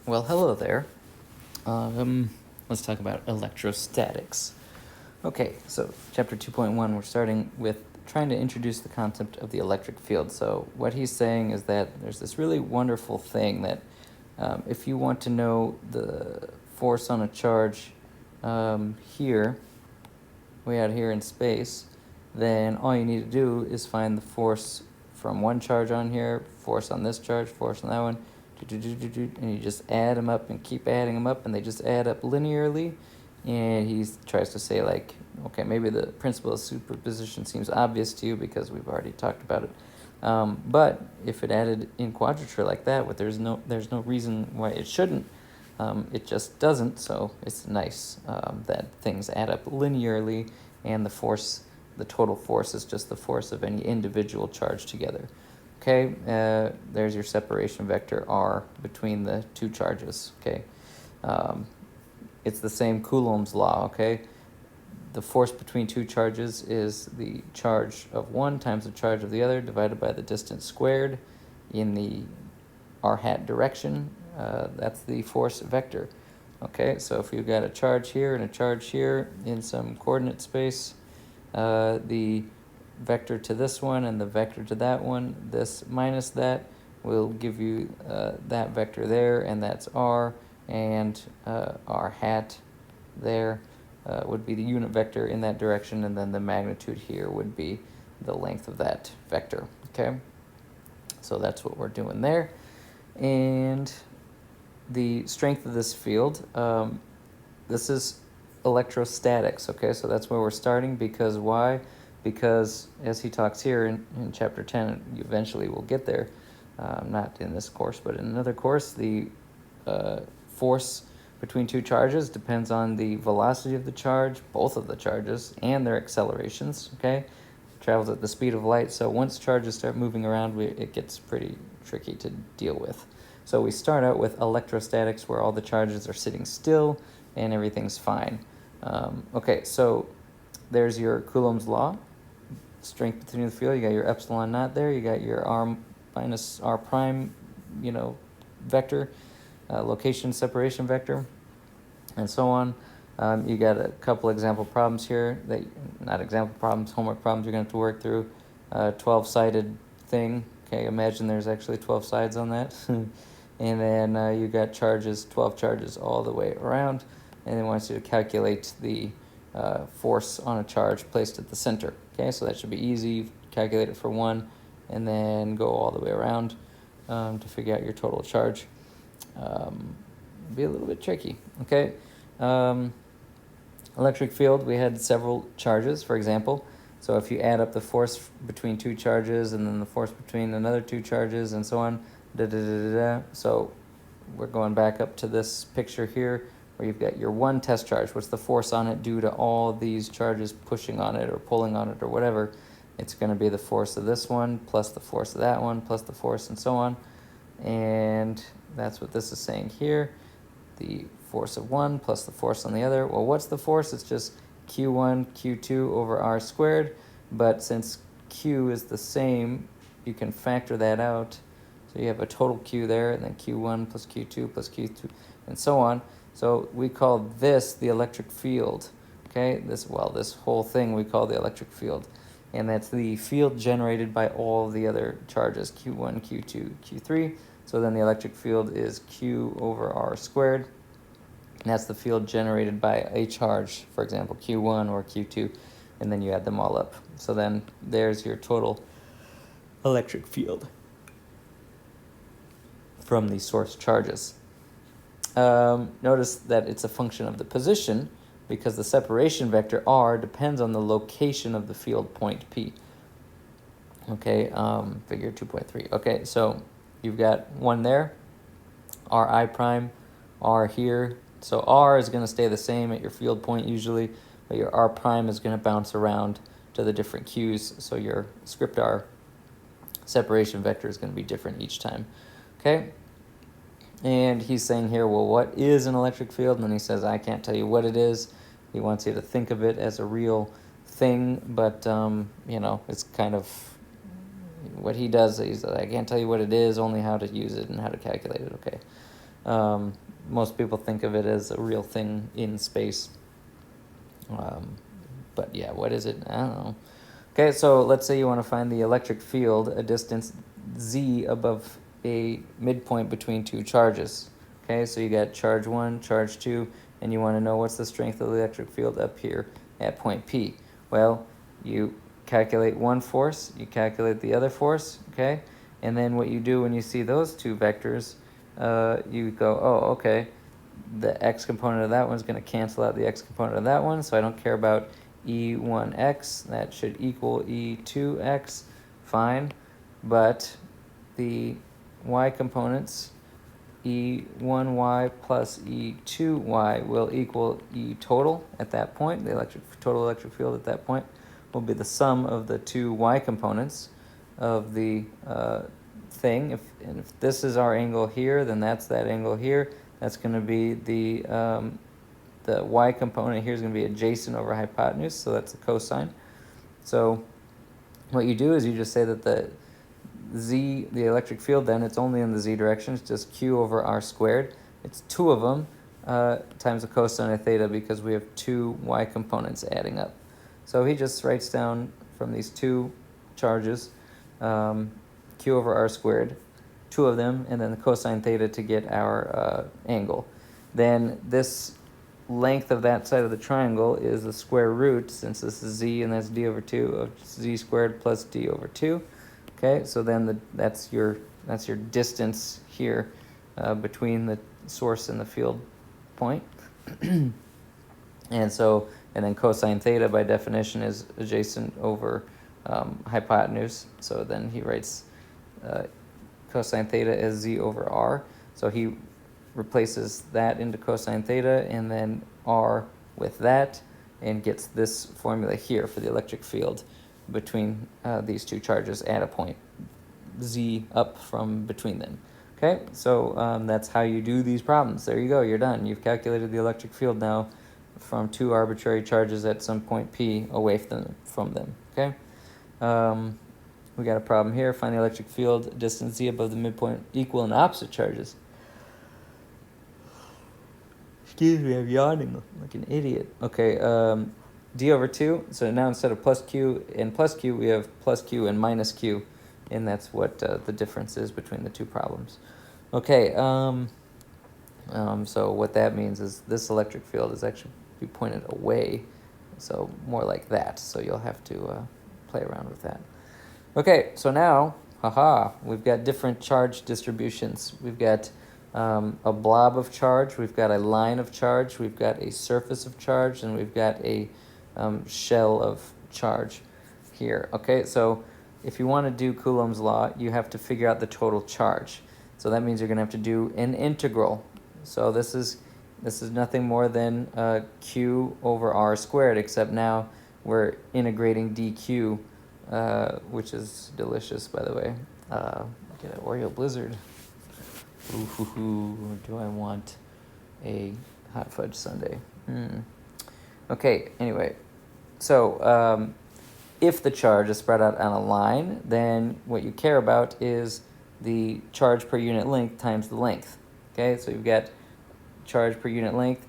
Well, hello there. Let's talk about electrostatics. Okay, so chapter 2.1, we're starting with trying to introduce the concept of the electric field. So what he's saying is that there's this really wonderful thing that if you want to know the force on a charge here, way out here in space, then all you need to do is find the force from one charge on here, force on this charge, force on that one, and you just add them up and keep adding them up, and they just add up linearly. And he tries to say, like, okay, maybe the principle of superposition seems obvious to you because we've already talked about it. But if it added in quadrature like that, there's no reason why it shouldn't. It just doesn't, so it's nice that things add up linearly, and the total force is just the force of any individual charge together. Okay, there's your separation vector R between the two charges, okay? It's the same Coulomb's law, okay? The force between two charges is the charge of one times the charge of the other divided by the distance squared in the r hat direction. That's the force vector. Okay, so if you've got a charge here and a charge here in some coordinate space, the vector to this one and the vector to that one, this minus that, will give you that vector there, and that's r, and r hat there would be the unit vector in that direction, and then the magnitude here would be the length of that vector. Okay, so that's what we're doing there. And the strength of this field, this is electrostatics, okay? So that's where we're starting, because why? Because as he talks here in chapter 10, you eventually will get there, not in this course, but in another course, the force between two charges depends on the velocity of the charge, both of the charges, and their accelerations, okay? It travels at the speed of light, so once charges start moving around, it gets pretty tricky to deal with. So we start out with electrostatics, where all the charges are sitting still and everything's fine. Okay, so there's your Coulomb's law, strength between the field. You got your epsilon naught there. You got your r minus r prime, vector, location separation vector, and so on. You got a couple example problems here, not example problems, homework problems you're going to have to work through. 12-sided thing. Okay, imagine there's actually 12 sides on that. And then you got 12 charges all the way around, and it wants you to calculate the force on a charge placed at the center. Okay, so that should be easy. Calculate it for one, and then go all the way around to figure out your total charge. Be a little bit tricky. Okay, electric field, we had several charges, for example. So if you add up the force between two charges and then the force between another two charges and so on, so we're going back up to this picture here where you've got your one test charge. What's the force on it due to all these charges pushing on it or pulling on it or whatever? It's going to be the force of this one plus the force of that one plus the force and so on. And that's what this is saying here. The force of one plus the force on the other. Well, what's the force? It's just Q1, Q2 over R squared. But since Q is the same, you can factor that out. So you have a total Q there, and then Q1 plus Q2 plus Q2, and so on. So we call this the electric field. Okay, this whole thing we call the electric field. And that's the field generated by all the other charges, Q1, Q2, Q3. So then the electric field is Q over R squared. And that's the field generated by a charge, for example, Q1 or Q2, and then you add them all up. So then there's your total electric field from the source charges. Notice that it's a function of the position, because the separation vector R depends on the location of the field point P. Okay, figure 2.3. Okay, so you've got one there, Ri prime, R here. So R is going to stay the same at your field point usually, but your R prime is going to bounce around to the different Q's. So your script R separation vector is going to be different each time. Okay? And he's saying here, well, what is an electric field? And then he says, I can't tell you what it is. He wants you to think of it as a real thing, but, it's kind of what he does. He's like, I can't tell you what it is, only how to use it and how to calculate it, okay? Most people think of it as a real thing in space. But yeah, what is it? I don't know. Okay, so let's say you want to find the electric field, a distance z above a midpoint between two charges. Okay, so you got charge 1, charge 2, and you want to know what's the strength of the electric field up here at point P. Well, you calculate one force, you calculate the other force, okay? And then what you do when you see those two vectors, you go, oh, okay, the x component of that one's going to cancel out the x component of that one, so I don't care about E1x, that should equal E2x, fine, but the y components, E1y plus E2y, will equal E total at that point. The total electric field at that point will be the sum of the two y components of the thing. And if this is our angle here, then that's that angle here. That's going to be the y component here is going to be adjacent over hypotenuse, so that's the cosine. So what you do is you just say that the electric field, then it's only in the z direction. It's just q over r squared. It's two of them times the cosine of theta, because we have two y components adding up. So he just writes down from these two charges q over r squared, two of them, and then the cosine theta to get our angle. Then this length of that side of the triangle is the square root, since this is z and that's d over 2, of z squared plus d over 2. Okay, so then that's your distance here between the source and the field point. And then cosine theta by definition is adjacent over hypotenuse. So then he writes cosine theta as z over r. So he replaces that into cosine theta and then r with that, and gets this formula here for the electric field between these two charges at a point z up from between them. Okay, so that's how you do these problems. There you go, you're done. You've calculated the electric field now from two arbitrary charges at some point P away from them. Okay, we got a problem here. Find the electric field distance z above the midpoint equal and opposite charges. Excuse me, I'm yawning like an idiot. Okay, d over 2. So now instead of plus q and plus q, we have plus q and minus q. And that's what the difference is between the two problems. Okay, so what that means is this electric field is actually be pointed away. So more like that. So you'll have to play around with that. Okay, so now, we've got different charge distributions. We've got a blob of charge, we've got a line of charge, we've got a surface of charge, and we've got a shell of charge here. Okay, so if you want to do Coulomb's law, you have to figure out the total charge. So that means you're going to have to do an integral. So this is nothing more than q over r squared, except now we're integrating dq, which is delicious, by the way. Get an Oreo Blizzard. Ooh, do I want a hot fudge sundae? Okay, anyway. So if the charge is spread out on a line, then what you care about is the charge per unit length times the length. Okay, so you've got charge per unit length,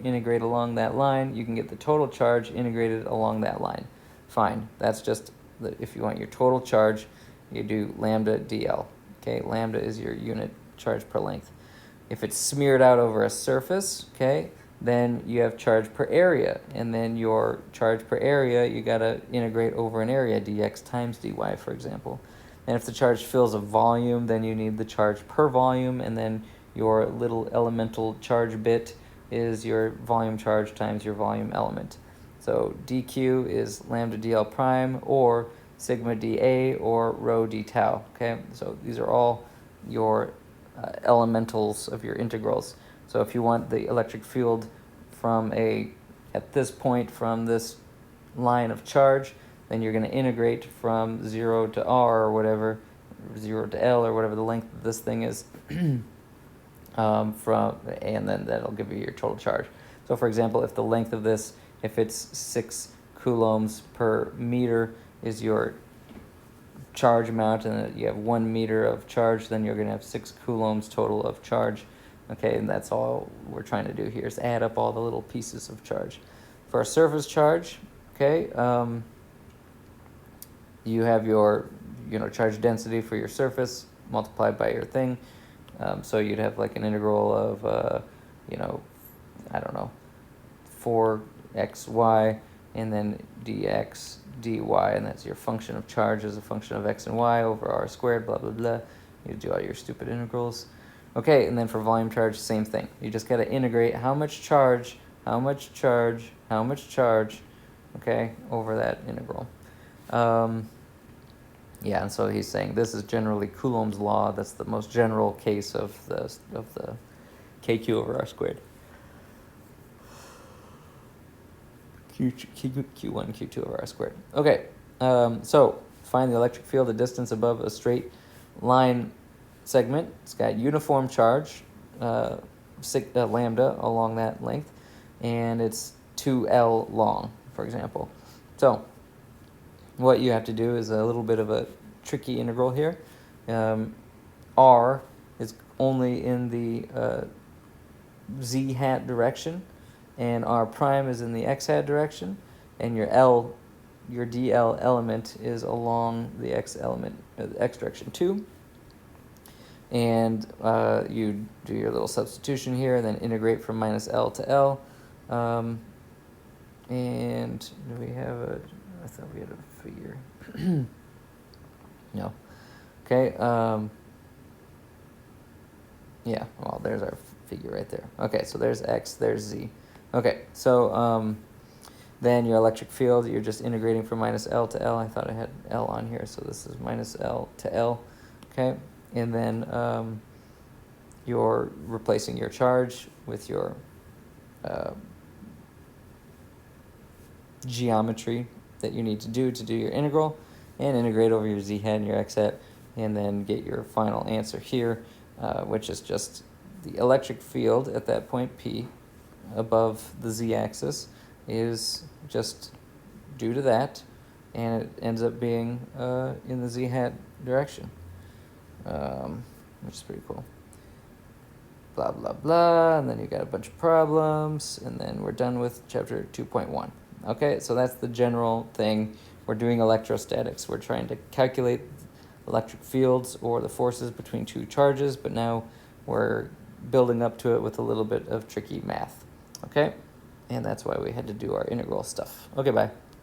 integrate along that line. You can get the total charge integrated along that line. Fine, that's just, if you want your total charge, you do lambda dl. Okay, lambda is your unit charge per length. If it's smeared out over a surface, okay, then you have charge per area, and then your charge per area, you gotta integrate over an area, dx times dy, for example. And if the charge fills a volume, then you need the charge per volume, and then your little elemental charge bit is your volume charge times your volume element. So dq is lambda dl prime, or sigma dA, or rho d tau. Okay, so these are all your elementals of your integrals. So if you want the electric field at this point from this line of charge, then you're going to integrate from 0 to r or whatever, 0 to L or whatever the length of this thing is, and then that'll give you your total charge. So for example, if the length of this, if it's 6 coulombs per meter, is your charge amount and you have 1 meter of charge, then you're going to have 6 coulombs total of charge. Okay, and that's all we're trying to do here is add up all the little pieces of charge. For a surface charge, okay, you have your charge density for your surface multiplied by your thing. So you'd have like an integral of, I don't know, 4xy, and then dx dy, and that's your function of charge as a function of x and y over r squared, blah, blah, blah. You do all your stupid integrals. Okay, and then for volume charge, same thing. You just got to integrate how much charge, okay, over that integral. Yeah, and so he's saying this is generally Coulomb's law. That's the most general case of the kq over r squared. Q1, Q2 over r squared. Okay, so find the electric field at distance above a straight line segment. It's got uniform charge, lambda along that length, and it's 2L long, for example. So what you have to do is a little bit of a tricky integral here. R is only in the z hat direction, and r prime is in the x hat direction, and your dl element is along the x element, the x direction too. And you do your little substitution here, and then integrate from minus L to L. And do we have I thought we had a figure. No. Okay. Yeah, well, there's our figure right there. Okay, so there's x, there's z. Okay, so then your electric field, you're just integrating from minus L to L. I thought I had L on here, so this is minus L to L. Okay, and then you're replacing your charge with your geometry that you need to do your integral, and integrate over your z hat and your x hat, and then get your final answer here, which is just the electric field at that point, P, above the z-axis, is just due to that, and it ends up being in the z-hat direction, which is pretty cool. Blah, blah, blah, and then you got a bunch of problems, and then we're done with chapter 2.1. Okay, so that's the general thing. We're doing electrostatics. We're trying to calculate electric fields or the forces between two charges, but now we're building up to it with a little bit of tricky math. Okay, and that's why we had to do our integral stuff. Okay, bye.